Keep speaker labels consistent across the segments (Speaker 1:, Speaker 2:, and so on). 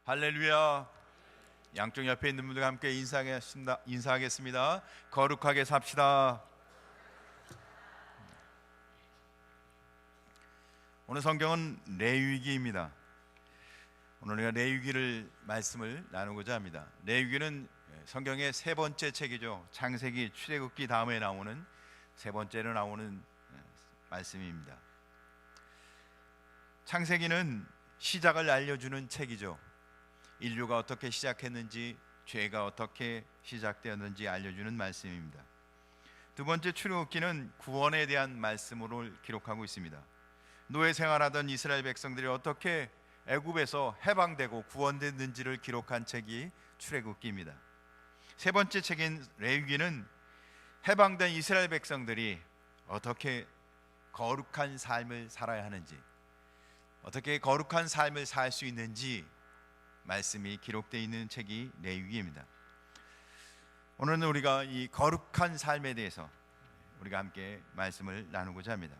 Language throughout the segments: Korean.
Speaker 1: 할렐루야. 양쪽 옆에 있는 분들과 함께 인사하겠습니다. 거룩하게 삽시다. 오늘 성경은 레위기입니다. 오늘 우리가 레위기를 말씀을 나누고자 합니다. 레위기는 성경의 세 번째 책이죠. 창세기, 출애굽기 다음에 나오는 세 번째로 나오는 말씀입니다. 창세기는 시작을 알려주는 책이죠. 인류가 어떻게 시작했는지, 죄가 어떻게 시작되었는지 알려주는 말씀입니다. 두 번째 출애굽기는 구원에 대한 말씀으로 기록하고 있습니다. 노예 생활하던 이스라엘 백성들이 어떻게 애굽에서 해방되고 구원됐는지를 기록한 책이 출애굽기입니다. 세 번째 책인 레위기는 해방된 이스라엘 백성들이 어떻게 거룩한 삶을 살아야 하는지, 어떻게 거룩한 삶을 살 수 있는지 말씀이 기록되어 있는 책이 레위기입니다. 오늘은 우리가 이 거룩한 삶에 대해서 우리가 함께 말씀을 나누고자 합니다.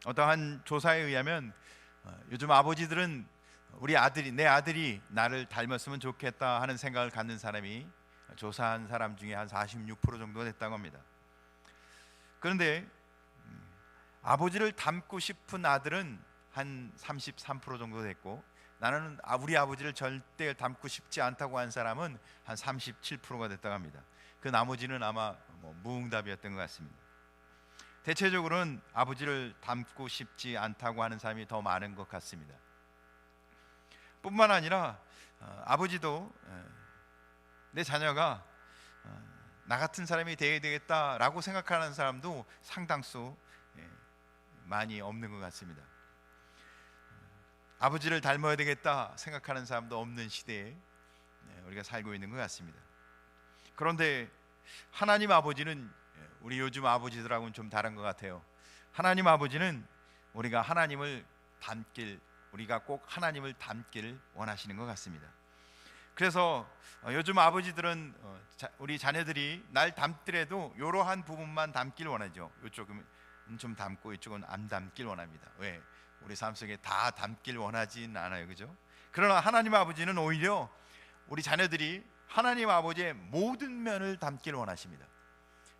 Speaker 1: 어떠한 조사에 의하면 요즘 아버지들은 내 아들이 나를 닮았으면 좋겠다 하는 생각을 갖는 사람이 조사한 사람 중에 한 46% 정도가 됐다고 합니다. 그런데 아버지를 닮고 싶은 아들은 한 33% 정도 됐고, 나는 우리 아버지를 절대 닮고 싶지 않다고 한 사람은 한 37%가 됐다고 합니다. 그 나머지는 아마 무응답이었던 것 같습니다. 대체적으로는 아버지를 닮고 싶지 않다고 하는 사람이 더 많은 것 같습니다. 뿐만 아니라 아버지도 내 자녀가 나 같은 사람이 되어야 되겠다라고 생각하는 사람도 상당수 많이 없는 것 같습니다. 아버지를 닮아야 되겠다 생각하는 사람도 없는 시대에 우리가 살고 있는 것 같습니다. 그런데 하나님 아버지는 우리 요즘 아버지들하고는 좀 다른 것 같아요. 하나님 아버지는 우리가 꼭 하나님을 닮기를 원하시는 것 같습니다. 그래서 요즘 아버지들은 우리 자녀들이 날 닮더라도 이러한 부분만 닮기를 원하죠. 이쪽은 좀 닮고 이쪽은 안 닮기를 원합니다. 왜? 우리 삶 속에 다 닮길 원하진 않아요, 그죠? 그러나 하나님 아버지는 오히려 우리 자녀들이 하나님 아버지의 모든 면을 닮길 원하십니다.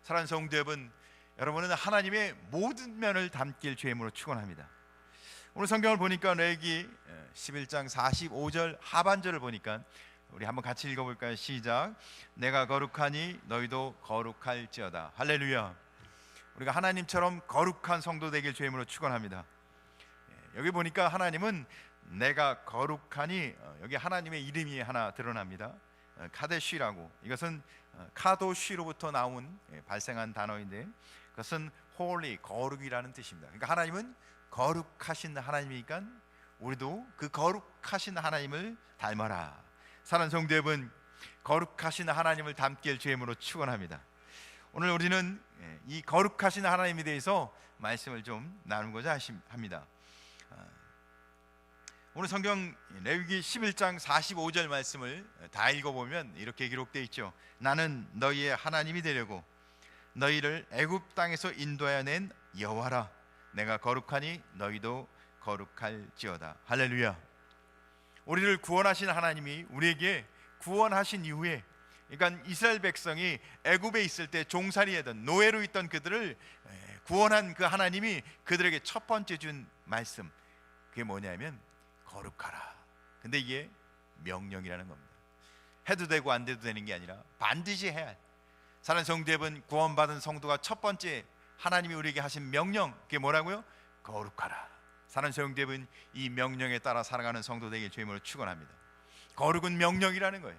Speaker 1: 사랑하는 성도 여러분, 여러분은 하나님의 모든 면을 닮길 주임으로 축원합니다. 오늘 성경을 보니까 레위기 11장 45절 하반절을 보니까 우리 한번 같이 읽어볼까요? 시작. 내가 거룩하니 너희도 거룩할지어다. 할렐루야. 우리가 하나님처럼 거룩한 성도 되길 주임으로 축원합니다. 여기 보니까 하나님은 내가 거룩하니, 여기 하나님의 이름이 하나 드러납니다. 카데쉬라고, 이것은 카도쉬로부터 발생한 단어인데 그것은 holy, 거룩이라는 뜻입니다. 그러니까 하나님은 거룩하신 하나님이니까 우리도 그 거룩하신 하나님을 닮아라. 사랑하는 성도 여러분, 거룩하신 하나님을 닮길 주임으로 축원합니다. 오늘 우리는 이 거룩하신 하나님에 대해서 말씀을 좀 나누고자 합니다. 오늘 성경 레위기 11장 45절 말씀을 다 읽어보면 이렇게 기록되어 있죠. 나는 너희의 하나님이 되려고 너희를 애굽 땅에서 인도하여 낸 여호와라. 내가 거룩하니 너희도 거룩할지어다. 할렐루야. 우리를 구원하신 하나님이 우리에게 구원하신 이후에, 그러니까 이스라엘 백성이 애굽에 있을 때 종살이하던 노예로 있던 그들을 구원한 그 하나님이 그들에게 첫 번째 준 말씀, 그게 뭐냐면 거룩하라. 근데 이게 명령이라는 겁니다. 해도 되고 안 돼도 되는 게 아니라 반드시 해야 할. 사랑하는 성도 여러분, 구원받은 성도가 첫 번째 하나님이 우리에게 하신 명령, 그게 뭐라고요? 거룩하라. 사랑하는 성도 여러분, 이 명령에 따라 살아가는 성도 되길 주임으로 축원합니다. 거룩은 명령이라는 거예요.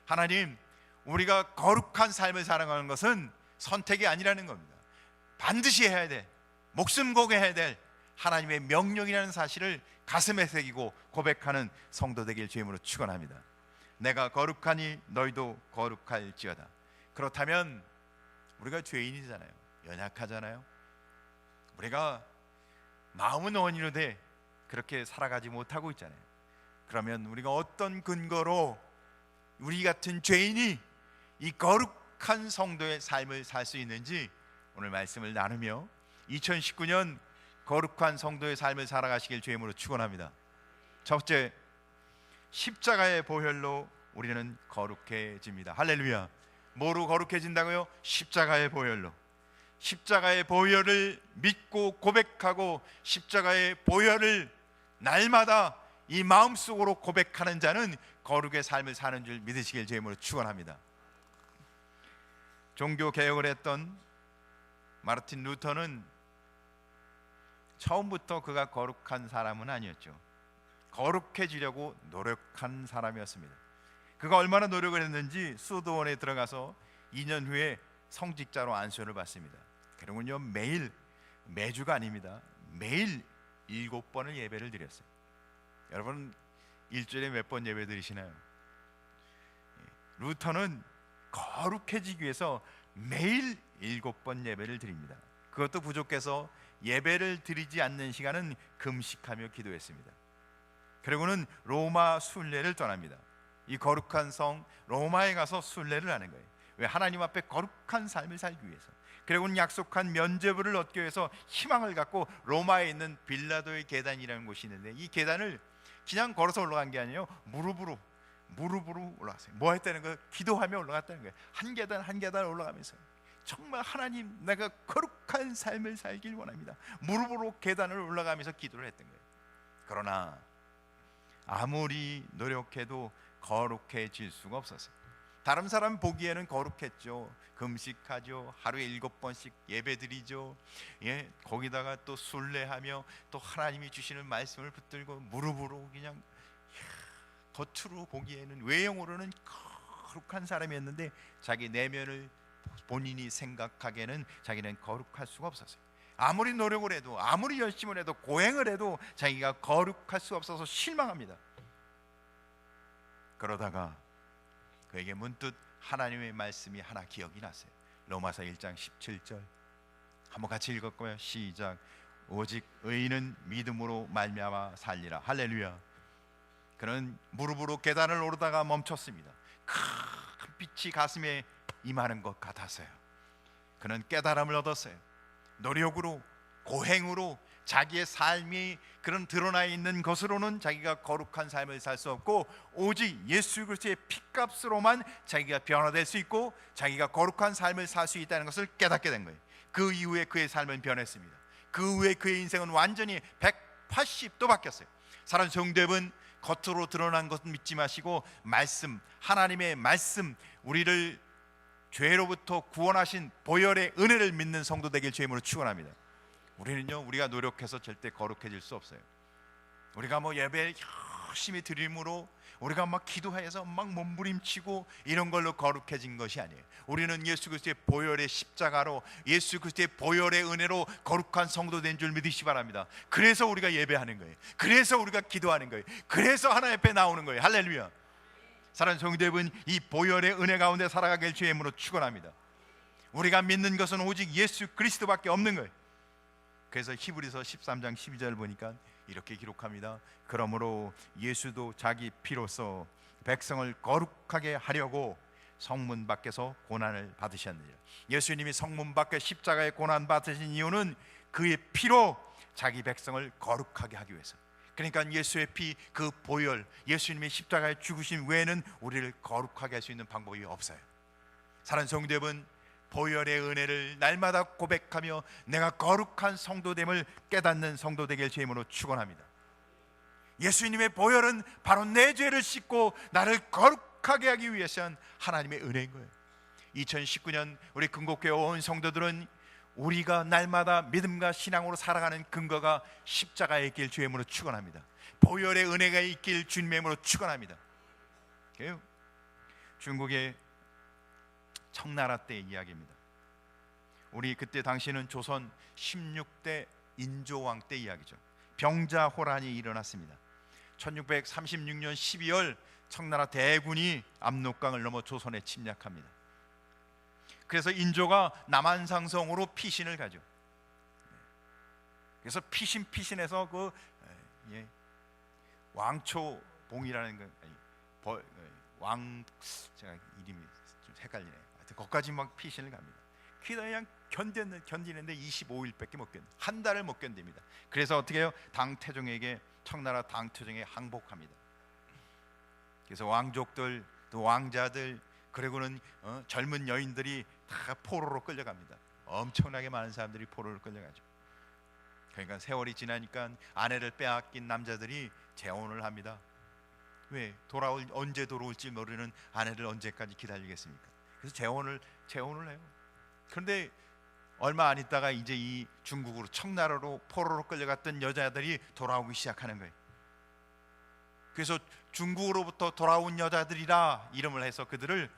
Speaker 1: 하나님, 우리가 거룩한 삶을 살아가는 것은 선택이 아니라는 겁니다. 반드시 해야 돼, 목숨 걸고 해야 될 하나님의 명령이라는 사실을 가슴에 새기고 고백하는 성도 되길 주임으로 축원합니다. 내가 거룩하니 너희도 거룩할지어다. 그렇다면 우리가 죄인이잖아요. 연약하잖아요. 우리가 마음은 원인으로 그렇게 살아가지 못하고 있잖아요. 그러면 우리가 어떤 근거로 우리 같은 죄인이 이 거룩한 성도의 삶을 살 수 있는지 오늘 말씀을 나누며 2019년 거룩한 성도의 삶을 살아가시길 주임으로 축원합니다. 첫째, 십자가의 보혈로 우리는 거룩해집니다. 할렐루야. 뭐로 거룩해진다고요? 십자가의 보혈로. 십자가의 보혈을 믿고 고백하고 십자가의 보혈을 날마다 이 마음속으로 고백하는 자는 거룩의 삶을 사는 줄 믿으시길 주임으로 축원합니다. 종교 개혁을 했던 마르틴 루터는 처음부터 그가 거룩한 사람은 아니었죠. 거룩해지려고 노력한 사람이었습니다. 그가 얼마나 노력을 했는지 수도원에 들어가서 2년 후에 성직자로 안수를 받습니다. 그러면요, 매주가 아닙니다. 매일 7번을 예배를 드렸어요. 여러분 일주일에 몇 번 예배 드리시나요? 루터는 거룩해지기 위해서 매일 7번 예배를 드립니다. 그것도 부족해서 예배를 드리지 않는 시간은 금식하며 기도했습니다. 그리고는 로마 순례를 떠납니다. 이 거룩한 성 로마에 가서 순례를 하는 거예요. 왜? 하나님 앞에 거룩한 삶을 살기 위해서. 그리고는 약속한 면죄부를 얻기 위해서 희망을 갖고 로마에 있는 빌라도의 계단이라는 곳이 있는데, 이 계단을 그냥 걸어서 올라간 게 아니에요. 무릎으로 올라갔어요. 뭐 했다는 거예요? 기도하며 올라갔다는 거예요. 한 계단 한 계단 올라가면서 정말 하나님, 내가 거룩한 삶을 살길 원합니다. 무릎으로 계단을 올라가면서 기도를 했던 거예요. 그러나 아무리 노력해도 거룩해질 수가 없었어요. 다른 사람 보기에는 거룩했죠. 금식하죠. 하루에 7번씩 예배드리죠. 거기다가 또 순례하며 또 하나님이 주시는 말씀을 붙들고 무릎으로 그냥 겉으로 보기에는, 외형으로는 거룩한 사람이었는데 자기 내면을 본인이 생각하기에는 자기는 거룩할 수가 없었어요. 아무리 노력을 해도, 아무리 열심을 해도, 고행을 해도 자기가 거룩할 수 없어서 실망합니다. 그러다가 그에게 문득 하나님의 말씀이 하나 기억이 났어요. 로마서 1장 17절 한번 같이 읽었고요. 시작. 오직 의인은 믿음으로 말미암아 살리라. 할렐루야. 그는 무릎으로 계단을 오르다가 멈췄습니다. 큰 빛이 가슴에 임하는 것 같았어요. 그는 깨달음을 얻었어요. 노력으로, 고행으로, 자기의 삶이 그런 드러나 있는 것으로는 자기가 거룩한 삶을 살 수 없고, 오직 예수 그리스도의 피값으로만 자기가 변화될 수 있고 자기가 거룩한 삶을 살 수 있다는 것을 깨닫게 된 거예요. 그 이후에 그의 삶은 변했습니다. 그 후에 그의 인생은 완전히 180도 바뀌었어요. 사랑하는 성도 여러분, 겉으로 드러난 것은 믿지 마시고 말씀, 하나님의 말씀, 우리를 죄로부터 구원하신 보혈의 은혜를 믿는 성도 되길 주임으로 축원합니다. 우리는요, 우리가 노력해서 절대 거룩해질 수 없어요. 우리가 뭐 예배 열심히 드림으로, 우리가 막 기도해서 막 몸부림치고 이런 걸로 거룩해진 것이 아니에요. 우리는 예수 그리스도의 보혈의 십자가로, 예수 그리스도의 보혈의 은혜로 거룩한 성도 된 줄 믿으시기 바랍니다. 그래서 우리가 예배하는 거예요. 그래서 우리가 기도하는 거예요. 그래서 하나님 앞에 나오는 거예요. 할렐루야. 사랑하는 성도 여러분, 이 보혈의 은혜 가운데 살아가길 주의 이름으로 축원합니다. 우리가 믿는 것은 오직 예수 그리스도밖에 없는 거예요. 그래서 히브리서 13장 12절 보니까 이렇게 기록합니다. 그러므로 예수도 자기 피로써 백성을 거룩하게 하려고 성문 밖에서 고난을 받으셨느니라. 예수님이 성문 밖에 십자가에 고난 받으신 이유는 그의 피로 자기 백성을 거룩하게 하기 위해서. 그러니까 예수의 피, 그 보혈, 예수님의 십자가에 죽으신 외에는 우리를 거룩하게 할 수 있는 방법이 없어요. 사랑하는 성도 여러분, 보혈의 은혜를 날마다 고백하며 내가 거룩한 성도됨을 깨닫는 성도 되길 주의 이름으로 축원합니다. 예수님의 보혈은 바로 내 죄를 씻고 나를 거룩하게 하기 위해서 하나님의 은혜인 거예요. 2019년 우리 근곡교회 온 성도들은 우리가 날마다 믿음과 신앙으로 살아가는 근거가 십자가에 있길 주의 이름으로 축원합니다. 보혈의 은혜가 있길 주님의 이름으로 축원합니다. 중국의 청나라 때 이야기입니다. 우리 그때 당시는 조선 16대 인조왕 때 이야기죠. 병자호란이 일어났습니다. 1636년 12월 청나라 대군이 압록강을 넘어 조선에 침략합니다. 그래서 인조가 남한상성으로 피신을 가죠. 그래서 피신해서 그 왕초봉이라는 왕, 제가 이름이 좀 헷갈리네요. 거기까지 막 피신을 갑니다. 그냥 견디는데 25일밖에 못 견뎌. 한 달을 못 견딥니다. 그래서 어떻게 해요? 당태종에게, 청나라 당태종에 항복합니다. 그래서 왕족들, 또 왕자들, 그리고는 젊은 여인들이 다 포로로 끌려갑니다. 엄청나게 많은 사람들이 포로로 끌려가죠. 그러니까 세월이 지나니까 아내를 빼앗긴 남자들이 재혼을 합니다. 왜? 언제 돌아올지 모르는 아내를 언제까지 기다리겠습니까? 그래서 재혼을 해요. 그런데 얼마 안 있다가 이제 이 중국으로 청나라로 포로로 끌려갔던 여자들이 돌아오기 시작하는 거예요. 그래서 중국으로부터 돌아온 여자들이라 이름을 해서 그들을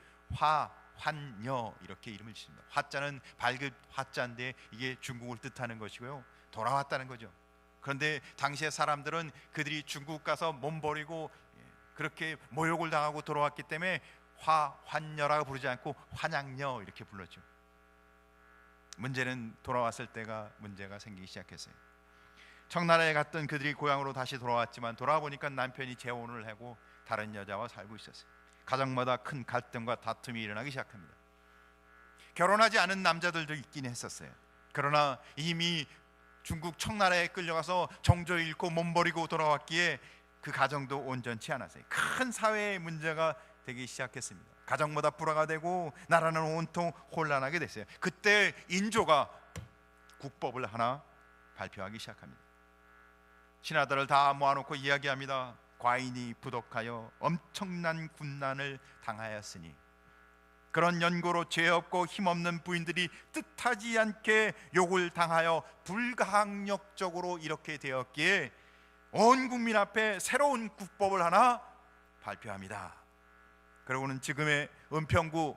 Speaker 1: 환여 이렇게 이름을 짓습니다. 화자는 발급 화자인데 이게 중국을 뜻하는 것이고요, 돌아왔다는 거죠. 그런데 당시의 사람들은 그들이 중국 가서 몸 버리고 그렇게 모욕을 당하고 돌아왔기 때문에 환여라고 부르지 않고 환양여 이렇게 불렀죠. 문제는 돌아왔을 때가 문제가 생기기 시작했어요. 청나라에 갔던 그들이 고향으로 다시 돌아왔지만 돌아와 보니까 남편이 재혼을 하고 다른 여자와 살고 있었어요. 가정마다 큰 갈등과 다툼이 일어나기 시작합니다. 결혼하지 않은 남자들도 있긴 했었어요. 그러나 이미 중국 청나라에 끌려가서 정조 잃고 몸 버리고 돌아왔기에 그 가정도 온전치 않았어요. 큰 사회의 문제가 되기 시작했습니다. 가정마다 불화가 되고 나라는 온통 혼란하게 됐어요. 그때 인조가 국법을 하나 발표하기 시작합니다. 신하들을 다 모아놓고 이야기합니다. 과인이 부덕하여 엄청난 군난을 당하였으니 그런 연고로 죄 없고 힘없는 부인들이 뜻하지 않게 욕을 당하여 불가항력적으로 이렇게 되었기에 온 국민 앞에 새로운 국법을 하나 발표합니다. 그리고는 지금의 은평구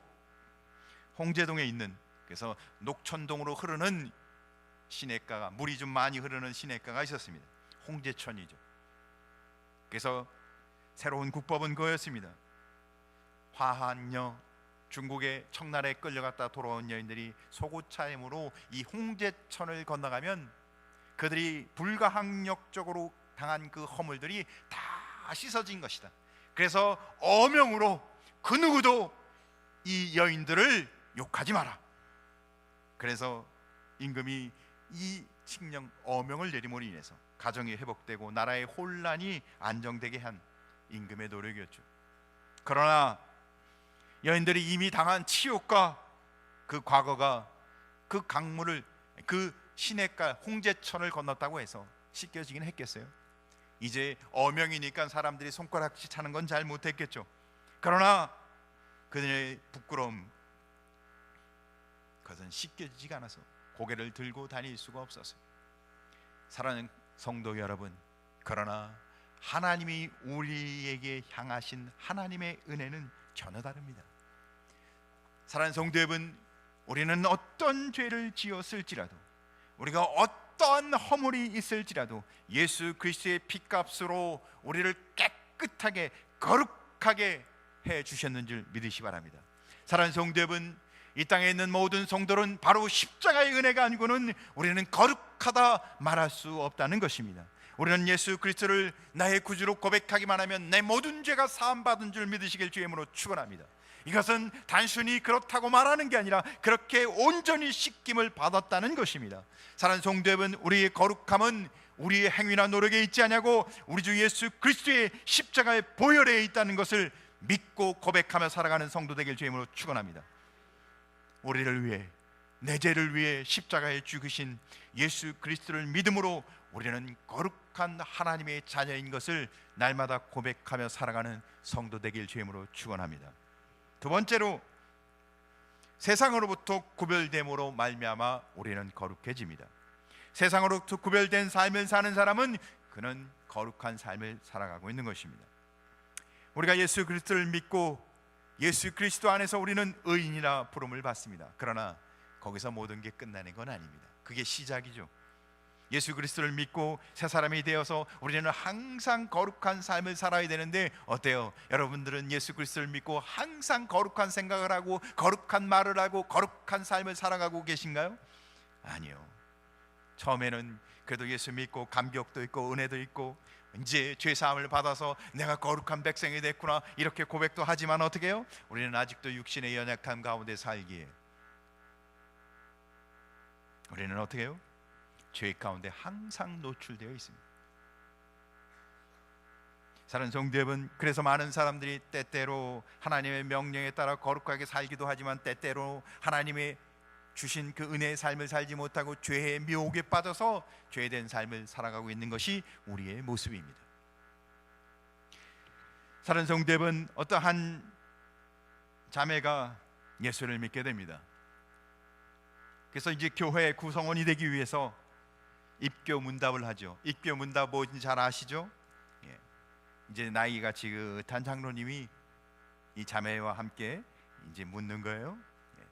Speaker 1: 홍제동에 있는, 그래서 녹천동으로 흐르는 시냇가가, 물이 좀 많이 흐르는 시냇가가 있었습니다. 홍제천이죠. 그래서 새로운 국법은 그거였습니다. 화한여, 중국의 청나라에 끌려갔다 돌아온 여인들이 소구차임으로 이 홍제천을 건너가면 그들이 불가항력적으로 당한 그 허물들이 다 씻어진 것이다. 그래서 어명으로 그 누구도 이 여인들을 욕하지 마라. 그래서 임금이 이 칙령 어명을 내림으로 인해서 가정이 회복되고 나라의 혼란이 안정되게 한 임금의 노력이었죠. 그러나 여인들이 이미 당한 치욕과 그 과거가 그 강물을, 그 시냇가 홍제천을 건넜다고 해서 씻겨지긴 했겠어요? 이제 어명이니까 사람들이 손가락질 차는 건 잘 못했겠죠. 그러나 그들의 부끄러움, 그것은 씻겨지지가 않아서 고개를 들고 다닐 수가 없었어요. 사랑하는 성도 여러분, 그러나 하나님이 우리에게 향하신 하나님의 은혜는 전혀 다릅니다. 사랑하는 성도 여러분, 우리는 어떤 죄를 지었을지라도, 우리가 어떠한 허물이 있을지라도 예수 그리스도의 피값으로 우리를 깨끗하게 거룩하게 해 주셨는 줄 믿으시 바랍니다. 사랑하는 성도 여러분, 이 땅에 있는 모든 성도는 바로 십자가의 은혜가 아니고는 우리는 거룩하다 말할 수 없다는 것입니다. 우리는 예수 그리스도를 나의 구주로 고백하기만 하면 내 모든 죄가 사함받은 줄 믿으시길 주의 이름으로 축원합니다. 이것은 단순히 그렇다고 말하는 게 아니라 그렇게 온전히 씻김을 받았다는 것입니다. 사랑하는 성도 여러분, 우리의 거룩함은 우리의 행위나 노력에 있지 않냐고 우리 주 예수 그리스도의 십자가의 보혈에 있다는 것을 믿고 고백하며 살아가는 성도 되길 주의 이름으로 축원합니다. 우리를 위해, 내 죄를 위해 십자가에 죽으신 예수 그리스도를 믿음으로 우리는 거룩한 하나님의 자녀인 것을 날마다 고백하며 살아가는 성도 되길 주의 이름으로 축원합니다. 두 번째로, 세상으로부터 구별됨으로 말미암아 우리는 거룩해집니다. 세상으로부터 구별된 삶을 사는 사람은 그는 거룩한 삶을 살아가고 있는 것입니다. 우리가 예수 그리스도를 믿고 예수 그리스도 안에서 우리는 의인이라 부름을 받습니다. 그러나 거기서 모든 게 끝나는 건 아닙니다. 그게 시작이죠. 예수 그리스도를 믿고 새 사람이 되어서 우리는 항상 거룩한 삶을 살아야 되는데 어때요? 여러분들은 예수 그리스도를 믿고 항상 거룩한 생각을 하고 거룩한 말을 하고 거룩한 삶을 살아가고 계신가요? 아니요. 처음에는 그래도 예수 믿고 감격도 있고 은혜도 있고 이제 죄사함을 받아서 내가 거룩한 백성이 됐구나 이렇게 고백도 하지만 어떻게 해요? 우리는 아직도 육신의 연약함 가운데 살기에 우리는 어떻게 해요? 죄 가운데 항상 노출되어 있습니다. 사랑하는 성도 여러분, 그래서 많은 사람들이 때때로 하나님의 명령에 따라 거룩하게 살기도 하지만 때때로 하나님의 주신 그 은혜의 삶을 살지 못하고 죄의 미혹에 빠져서 죄된 삶을 살아가고 있는 것이 우리의 모습입니다. 사랑하는 성도 여러분, 어떠한 자매가 예수를 믿게 됩니다. 그래서 이제 교회 구성원이 되기 위해서 입교 문답을 하죠. 입교 문답 뭔지 잘 아시죠? 이제 나이가 지긋한 장로님이 이 자매와 함께 이제 묻는 거예요.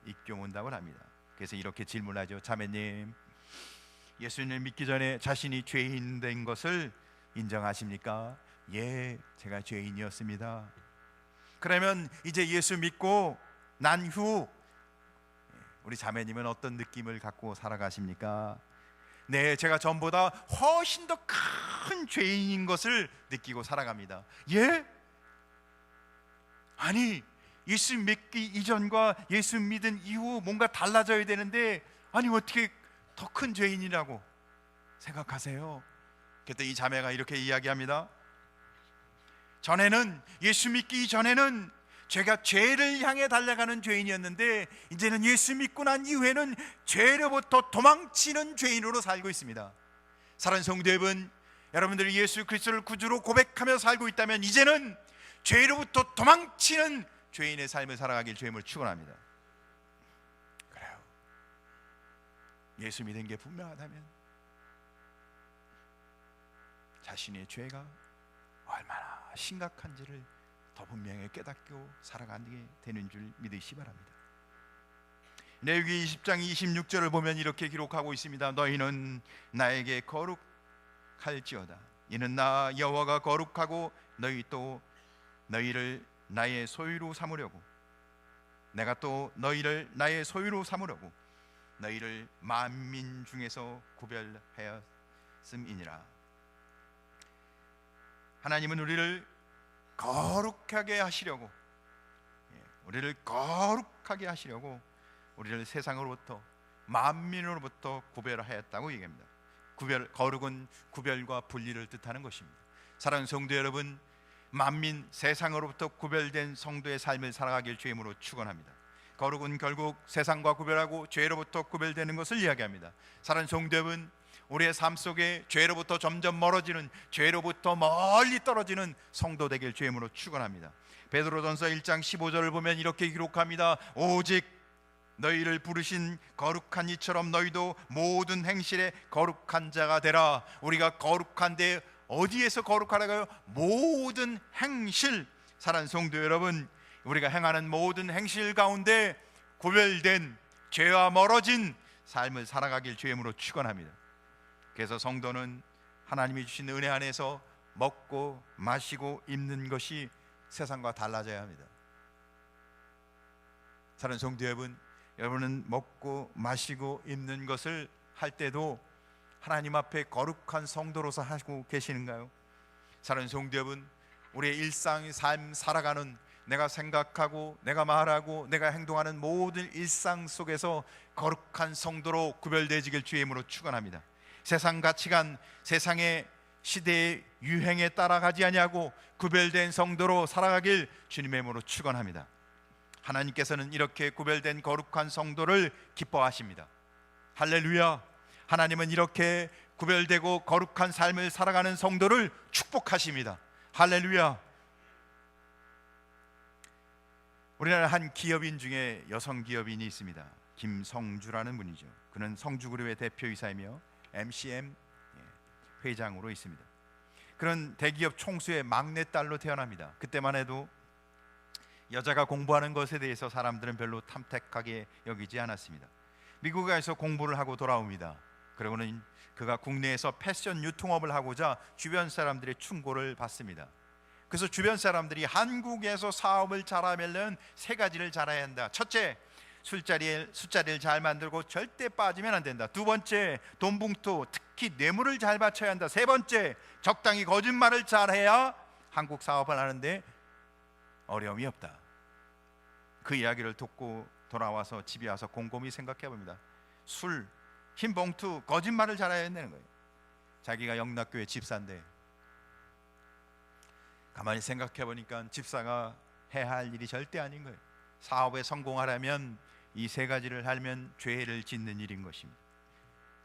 Speaker 1: 입교 문답을 합니다. 그래서 이렇게 질문하죠. 자매님, 예수님을 믿기 전에 자신이 죄인 된 것을 인정하십니까? 예, 제가 죄인이었습니다. 그러면 이제 예수 믿고 난 후 우리 자매님은 어떤 느낌을 갖고 살아가십니까? 네, 제가 전보다 훨씬 더 큰 죄인인 것을 느끼고 살아갑니다. 예? 아니, 예수 믿기 이전과 예수 믿은 이후 뭔가 달라져야 되는데 아니 어떻게 더 큰 죄인이라고 생각하세요? 그때 이 자매가 이렇게 이야기합니다. 전에는, 예수 믿기 전에는 제가 죄를 향해 달려가는 죄인이었는데 이제는 예수 믿고 난 이후에는 죄로부터 도망치는 죄인으로 살고 있습니다. 사랑하는 성도 여러분, 여러분들이 예수 그리스도를 구주로 고백하며 살고 있다면 이제는 죄로부터 도망치는 죄인의 삶을 살아가길 주님을 축원합니다. 그래요. 예수 믿은 게 분명하다면 자신의 죄가 얼마나 심각한지를 더 분명히 깨닫고 살아가게 되는 줄 믿으시 바랍니다. 레위기 20장 26절을 보면 이렇게 기록하고 있습니다. 너희는 나에게 거룩할지어다. 이는 나 여호와가 거룩하고 너희 또 너희를 나의 소유로 삼으려고, 내가 또 너희를 나의 소유로 삼으려고 너희를 만민 중에서 구별하였음이니라. 하나님은 우리를 거룩하게 하시려고, 우리를 거룩하게 하시려고 우리를 세상으로부터, 만민으로부터 구별하였다고 얘기합니다. 거룩은 구별과 분리를 뜻하는 것입니다. 사랑하는 성도 여러분, 만민, 세상으로부터 구별된 성도의 삶을 살아가길 주임으로 축원합니다. 거룩은 결국 세상과 구별하고 죄로부터 구별되는 것을 이야기합니다. 사랑하는 성도 여러분, 우리의 삶 속에 죄로부터 점점 멀어지는, 죄로부터 멀리 떨어지는 성도 되길 주임으로 축원합니다. 베드로전서 1장 15절을 보면 이렇게 기록합니다. 오직 너희를 부르신 거룩한 이처럼 너희도 모든 행실에 거룩한 자가 되라. 우리가 거룩한데 어디에서 거룩하라고요? 모든 행실. 사랑하는 성도 여러분, 우리가 행하는 모든 행실 가운데 구별된, 죄와 멀어진 삶을 살아가길 주임으로 축원합니다. 그래서 성도는 하나님이 주신 은혜 안에서 먹고 마시고 입는 것이 세상과 달라져야 합니다. 사랑하는 성도 여러분, 여러분은 먹고 마시고 입는 것을 할 때도 하나님 앞에 거룩한 성도로서 하고 계시는가요? 사랑하는 성도 여러분, 우리의 일상 삶 살아가는, 내가 생각하고 내가 말하고 내가 행동하는 모든 일상 속에서 거룩한 성도로 구별되어지길 주의 이름으로 축원합니다. 세상 가치관, 세상의 시대의 유행에 따라가지 아니하고 구별된 성도로 살아가길 주님의 이름으로 축원합니다. 하나님께서는 이렇게 구별된 거룩한 성도를 기뻐하십니다. 할렐루야. 하나님은 이렇게 구별되고 거룩한 삶을 살아가는 성도를 축복하십니다. 할렐루야. 우리나라 한 기업인 중에 여성 기업인이 있습니다. 김성주라는 분이죠. 그는 성주그룹의 대표이사이며 MCM 회장으로 있습니다. 그런 대기업 총수의 막내딸로 태어납니다. 그때만 해도 여자가 공부하는 것에 대해서 사람들은 별로 탐탁하게 여기지 않았습니다. 미국에 가서 공부를 하고 돌아옵니다. 그러고는 그가 국내에서 패션 유통업을 하고자 주변 사람들의 충고를 받습니다. 그래서 주변 사람들이 한국에서 사업을 잘하려면 세 가지를 잘해야 한다. 첫째, 숫자리를 잘 만들고 절대 빠지면 안 된다. 두 번째, 돈 봉투, 특히 뇌물을 잘 받쳐야 한다. 세 번째, 적당히 거짓말을 잘해야 한국 사업을 하는데 어려움이 없다. 그 이야기를 듣고 돌아와서 집에 와서 곰곰이 생각해 봅니다. 술, 흰 봉투, 거짓말을 잘해야 된다는 거예요. 자기가 영락교회 집사인데 가만히 생각해 보니까 집사가 해야 할 일이 절대 아닌 거예요. 사업에 성공하려면 이 세 가지를 하면 죄를 짓는 일인 것입니다.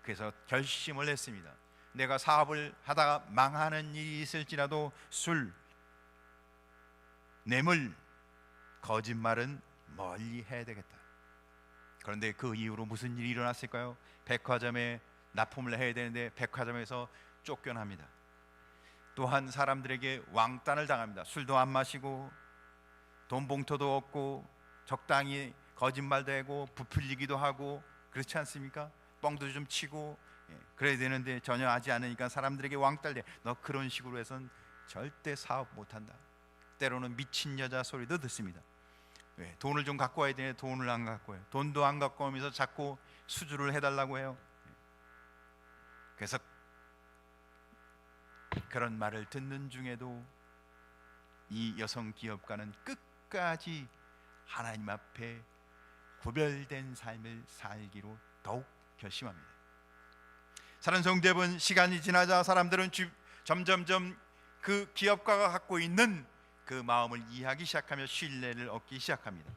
Speaker 1: 그래서 결심을 했습니다. 내가 사업을 하다가 망하는 일이 있을지라도 술, 뇌물, 거짓말은 멀리 해야 되겠다. 그런데 그 이후로 무슨 일이 일어났을까요? 백화점에 납품을 해야 되는데 백화점에서 쫓겨납니다. 또한 사람들에게 왕따를 당합니다. 술도 안 마시고 돈 봉투도 없고 적당히 거짓말도 하고 부풀리기도 하고 그렇지 않습니까? 뻥도 좀 치고 그래야 되는데 전혀 하지 않으니까 사람들에게 왕따를 내. 너 그런 식으로 해서는 절대 사업 못한다. 때로는 미친 여자 소리도 듣습니다. 왜? 돈을 좀 갖고 와야 되는데 돈을 안 갖고 와요. 돈도 안 갖고 오면서 자꾸 수주를 해달라고 해요. 그래서 그런 말을 듣는 중에도 이 여성 기업가는 끝까지 하나님 앞에 구별된 삶을 살기로 더욱 결심합니다. 사랑하는 성도 여러분, 시간이 지나자 사람들은 점점점 그 기업가가 갖고 있는 그 마음을 이해하기 시작하며 신뢰를 얻기 시작합니다.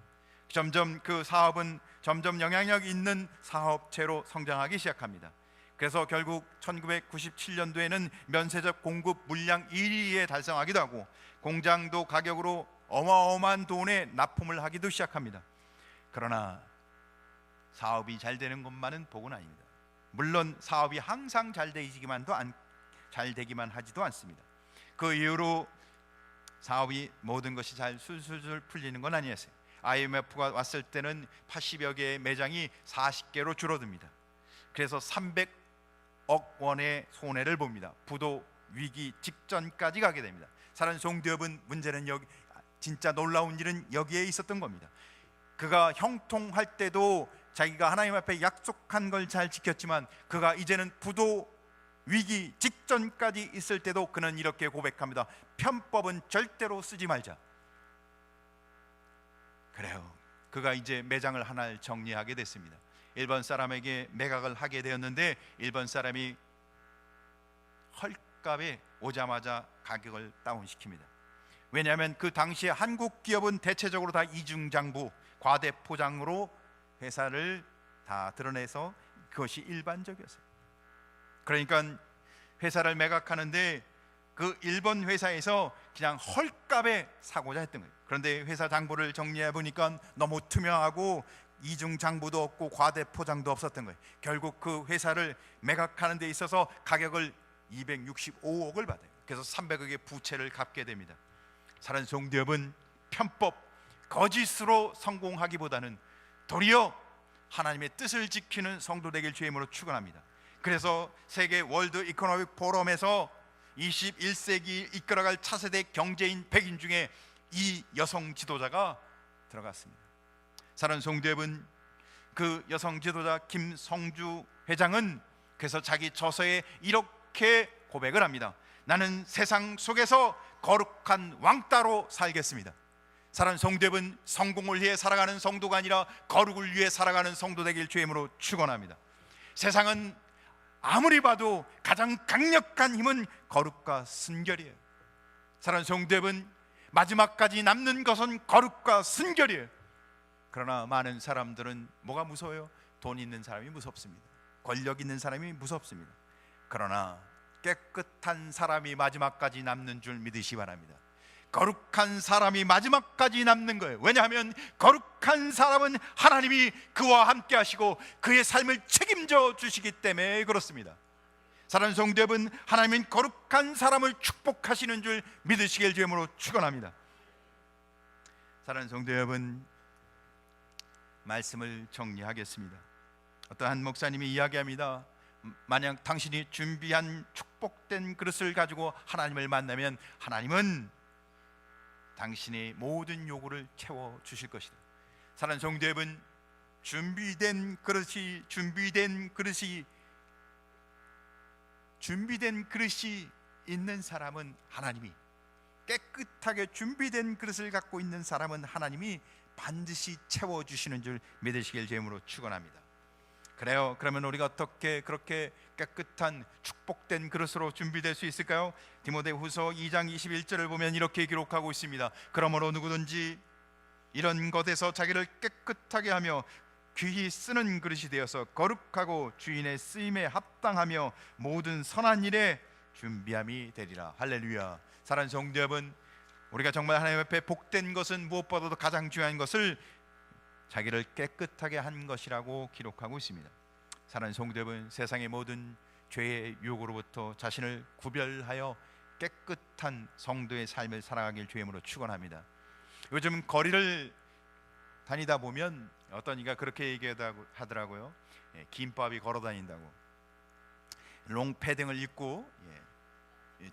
Speaker 1: 점점 그 사업은 점점 영향력 있는 사업체로 성장하기 시작합니다. 그래서 결국 1997년도에는 면세적 공급 물량 1위에 달성하기도 하고 공장도 가격으로 어마어마한 돈에 납품을 하기도 시작합니다. 그러나 사업이 잘 되는 것만은 복은 아닙니다. 물론 사업이 항상 잘 되기만 하지도 않습니다. 그 이후로 사업이 모든 것이 잘 술술술 풀리는 건 아니었어요. IMF가 왔을 때는 80여 개의 매장이 40개로 줄어듭니다. 그래서 300억 원의 손해를 봅니다. 부도 위기 직전까지 가게 됩니다. 사랑하는 성도 여러분, 문제는 여기 진짜 놀라운 일은 여기에 있었던 겁니다. 그가 형통할 때도 자기가 하나님 앞에 약속한 걸 잘 지켰지만 그가 이제는 부도 위기 직전까지 있을 때도 그는 이렇게 고백합니다. 편법은 절대로 쓰지 말자. 그래요. 그가 이제 매장을 하나를 정리하게 됐습니다. 일본 사람에게 매각을 하게 되었는데 일본 사람이 헐값에 오자마자 가격을 다운시킵니다. 왜냐하면 그 당시에 한국 기업은 대체적으로 다 이중장부, 과대포장으로 회사를 다 드러내서 그것이 일반적이었어요. 그러니까 회사를 매각하는데 그 일본 회사에서 그냥 헐값에 사고자 했던 거예요. 그런데 회사 장부를 정리해 보니까 너무 투명하고 이중장부도 없고 과대포장도 없었던 거예요. 결국 그 회사를 매각하는 데 있어서 가격을 265억을 받아요. 그래서 300억의 부채를 갚게 됩니다. 사랑하는 성도 여러분, 편법, 거짓으로 성공하기보다는 도리어 하나님의 뜻을 지키는 성도 되길 주임으로 축원합니다. 그래서 세계 월드 이코노믹 포럼에서 21세기 이끌어갈 차세대 경제인 100인 중에 이 여성 지도자가 들어갔습니다. 사랑하는 성도 여러분, 그 여성 지도자 김성주 회장은 그래서 자기 저서에 이렇게 고백을 합니다. 나는 세상 속에서 거룩한 왕따로 살겠습니다. 사랑하는 성도 여러분, 성공을 위해 살아가는 성도가 아니라 거룩을 위해 살아가는 성도 되길 주임으로 축원합니다. 세상은 아무리 봐도 가장 강력한 힘은 거룩과 순결이에요. 사랑하는 성도 여러분, 마지막까지 남는 것은 거룩과 순결이에요. 그러나 많은 사람들은 뭐가 무서워요? 돈 있는 사람이 무섭습니다. 권력 있는 사람이 무섭습니다. 그러나 깨끗한 사람이 마지막까지 남는 줄 믿으시 바랍니다. 거룩한 사람이 마지막까지 남는 거예요. 왜냐하면 거룩한 사람은 하나님이 그와 함께 하시고 그의 삶을 책임져 주시기 때문에 그렇습니다. 사랑하는 성도 여러분, 하나님은 거룩한 사람을 축복하시는 줄 믿으시길 주임으로 축원합니다. 사랑하는 성도 여러분, 말씀을 정리하겠습니다. 어떠한 목사님이 이야기합니다. 만약 당신이 준비한 축복된 그릇을 가지고 하나님을 만나면 하나님은 당신의 모든 요구를 채워 주실 것이다. 사랑하는 성도 여러분, 준비된 그릇이 있는 사람은 하나님이, 깨끗하게 준비된 그릇을 갖고 있는 사람은 하나님이 반드시 채워 주시는 줄 믿으시길 주임으로 축원합니다. 그래요. 그러면 우리가 어떻게 그렇게 깨끗한 축복된 그릇으로 준비될 수 있을까요? 디모데후서 2장 21절을 보면 이렇게 기록하고 있습니다. 그러므로 누구든지 이런 것에서 자기를 깨끗하게 하며 귀히 쓰는 그릇이 되어서 거룩하고 주인의 쓰임에 합당하며 모든 선한 일에 준비함이 되리라. 할렐루야. 사랑하는 성도 여러분, 우리가 정말 하나님 앞에 복된 것은 무엇보다도 가장 중요한 것을 자기를 깨끗하게 한 것이라고 기록하고 있습니다. 사랑하는 성도 여러분, 세상의 모든 죄의 유혹으로부터 자신을 구별하여 깨끗한 성도의 삶을 살아가길 주임으로 축원합니다. 요즘 거리를 다니다 보면 어떤 이가 그렇게 얘기하더라고요. 김밥이 걸어 다닌다고. 롱패딩을 입고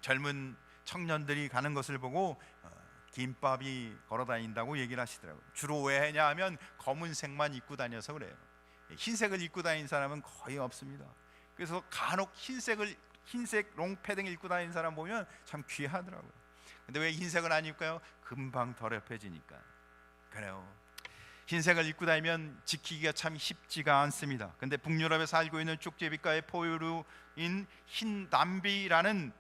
Speaker 1: 젊은 청년들이 가는 것을 보고 김밥이 걸어 다닌다고 얘기를 하시더라고요. 주로 왜 하냐 하면 검은색만 입고 다녀서 그래요. 흰색을 입고 다니는 사람은 거의 없습니다. 그래서 간혹 흰색 롱패딩 입고 다니는 사람 보면 참 귀하더라고요. 근데 왜 흰색을 안 입을까요? 금방 더럽혀지니까. 그래요. 흰색을 입고 다니면 지키기가 참 쉽지가 않습니다. 근데 북유럽에 살고 있는 쪽제비과의 포유류인 흰담비라는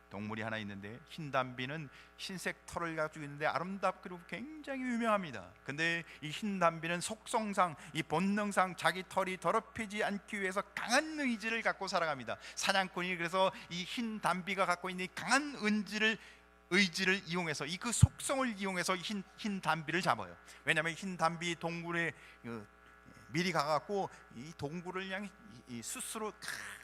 Speaker 1: 동물이 하나 있는데, 흰담비는 흰색 털을 가지고 있는데 아름답기로 굉장히 유명합니다. 근데 이 흰담비는 속성상, 이 본능상 자기 털이 더럽히지 않기 위해서 강한 의지를 갖고 살아갑니다. 사냥꾼이 그래서 이 흰담비가 갖고 있는 강한 의지를 이용해서 그 속성을 이용해서 흰 담비를 잡아요. 왜냐하면 흰 담비 동굴에 미리 가갖고 이 동굴을 그냥 스스로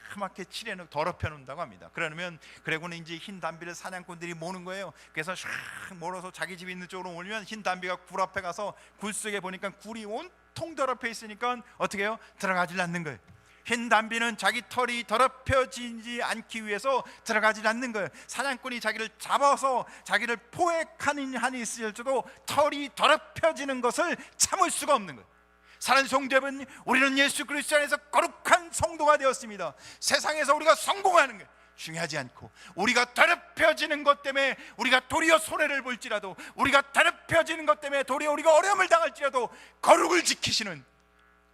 Speaker 1: 까맣게 칠해놓고 더럽혀 놓는다고 합니다. 그러고는 이제 흰 담비를 사냥꾼들이 모는 거예요. 그래서 샥 몰아서 자기 집 있는 쪽으로 올리면 흰 담비가 굴 앞에 가서 굴 속에 보니까 굴이 온통 더럽혀 있으니까 어떻게 해요? 들어가질 않는 거예요. 흰 담비는 자기 털이 더럽혀지지 않기 위해서 들어가지 않는 거예요. 사냥꾼이 자기를 잡아서 자기를 포획하는 한이 있을지도 털이 더럽혀지는 것을 참을 수가 없는 거예요. 사랑하는 성도 여러분, 우리는 예수 그리스도 안에서 거룩한 성도가 되었습니다. 세상에서 우리가 성공하는 게 중요하지 않고, 우리가 더럽혀지는 것 때문에 우리가 도리어 손해를 볼지라도, 우리가 더럽혀지는 것 때문에 도리어 우리가 어려움을 당할지라도 거룩을 지키시는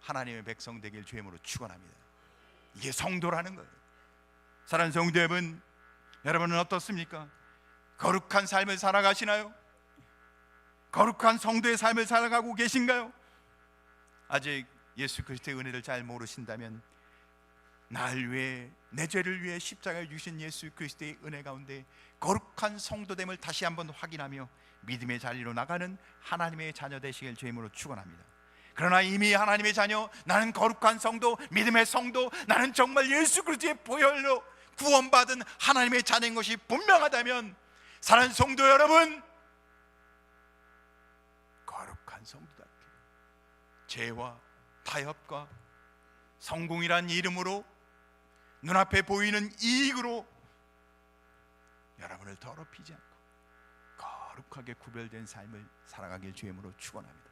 Speaker 1: 하나님의 백성 되길 주임으로 축원합니다. 이게 성도라는 거예요. 사랑하는 성도 여러분, 여러분은 어떻습니까? 거룩한 삶을 살아가시나요? 거룩한 성도의 삶을 살아가고 계신가요? 아직 예수 그리스도의 은혜를 잘 모르신다면, 날 위해, 내 죄를 위해 십자가에 주신 예수 그리스도의 은혜 가운데 거룩한 성도됨을 다시 한번 확인하며 믿음의 자리로 나가는 하나님의 자녀 되시길 주임으로 축원합니다. 그러나 이미 하나님의 자녀, 나는 거룩한 성도, 믿음의 성도, 나는 정말 예수 그리스도의 보혈로 구원받은 하나님의 자녀인 것이 분명하다면, 사랑하는 성도 여러분, 거룩한 성도답게 죄와 타협과 성공이란 이름으로, 눈앞에 보이는 이익으로 여러분을 더럽히지 않고 거룩하게 구별된 삶을 살아가길 주임으로 축원합니다.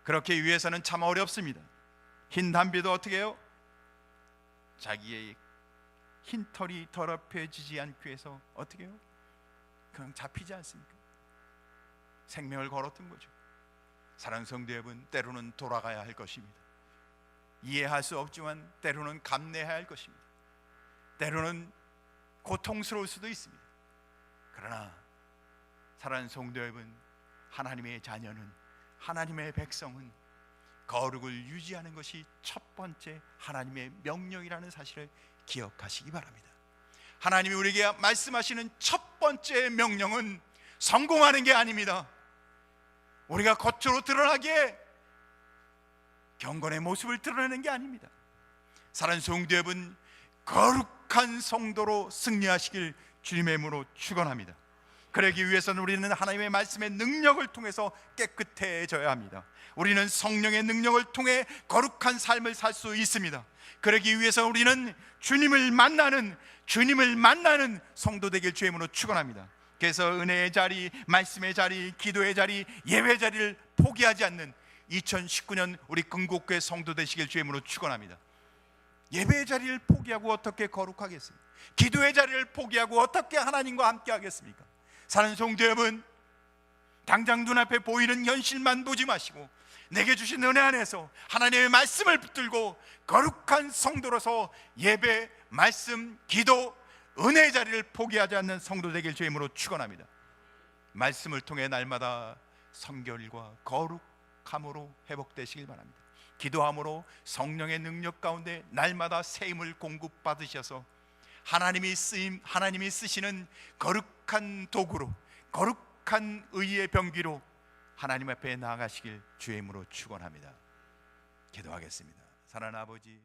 Speaker 1: 그렇게 위해서는 참 어렵습니다. 흰 담비도 어떻게 해요? 자기의 흰 털이 더럽혀지지 않기 위해서 어떻게 해요? 그냥 잡히지 않습니까? 생명을 걸었던 거죠. 사랑하는 성도 여러분, 때로는 돌아가야 할 것입니다. 이해할 수 없지만 때로는 감내해야 할 것입니다. 때로는 고통스러울 수도 있습니다. 그러나 사랑하는 성도 여러분, 하나님의 자녀는, 하나님의 백성은 거룩을 유지하는 것이 첫 번째 하나님의 명령이라는 사실을 기억하시기 바랍니다. 하나님이 우리에게 말씀하시는 첫 번째 명령은 성공하는 게 아닙니다. 우리가 겉으로 드러나기에 경건의 모습을 드러내는 게 아닙니다. 사랑하는 성도 여러분, 거룩한 성도로 승리하시길 주님의 이름으로 축원합니다. 그러기 위해서는 우리는 하나님의 말씀의 능력을 통해서 깨끗해져야 합니다. 우리는 성령의 능력을 통해 거룩한 삶을 살 수 있습니다. 그러기 위해서 우리는 주님을 만나는 성도 되길 주의 이름으로 축원합니다. 그래서 은혜의 자리, 말씀의 자리, 기도의 자리, 예배 자리를 포기하지 않는 2019년 우리 근곡교회 성도 되시길 주의 이름으로 축원합니다. 예배의 자리를 포기하고 어떻게 거룩하겠습니까? 기도의 자리를 포기하고 어떻게 하나님과 함께 하겠습니까? 사랑하는 성도 여러분, 당장 눈앞에 보이는 현실만 보지 마시고 내게 주신 은혜 안에서 하나님의 말씀을 붙들고 거룩한 성도로서 예배, 말씀, 기도, 은혜의 자리를 포기하지 않는 성도 되길 주의 이름으로 축원합니다. 말씀을 통해 날마다 성결과 거룩함으로 회복되시길 바랍니다. 기도함으로 성령의 능력 가운데 날마다 새 힘을 공급받으셔서 하나님이 쓰시는 거룩한 도구로, 거룩한 의의 병기로 하나님 앞에 나아가시길 주의 이름으로 축원합니다. 기도하겠습니다. 사랑하는 아버지,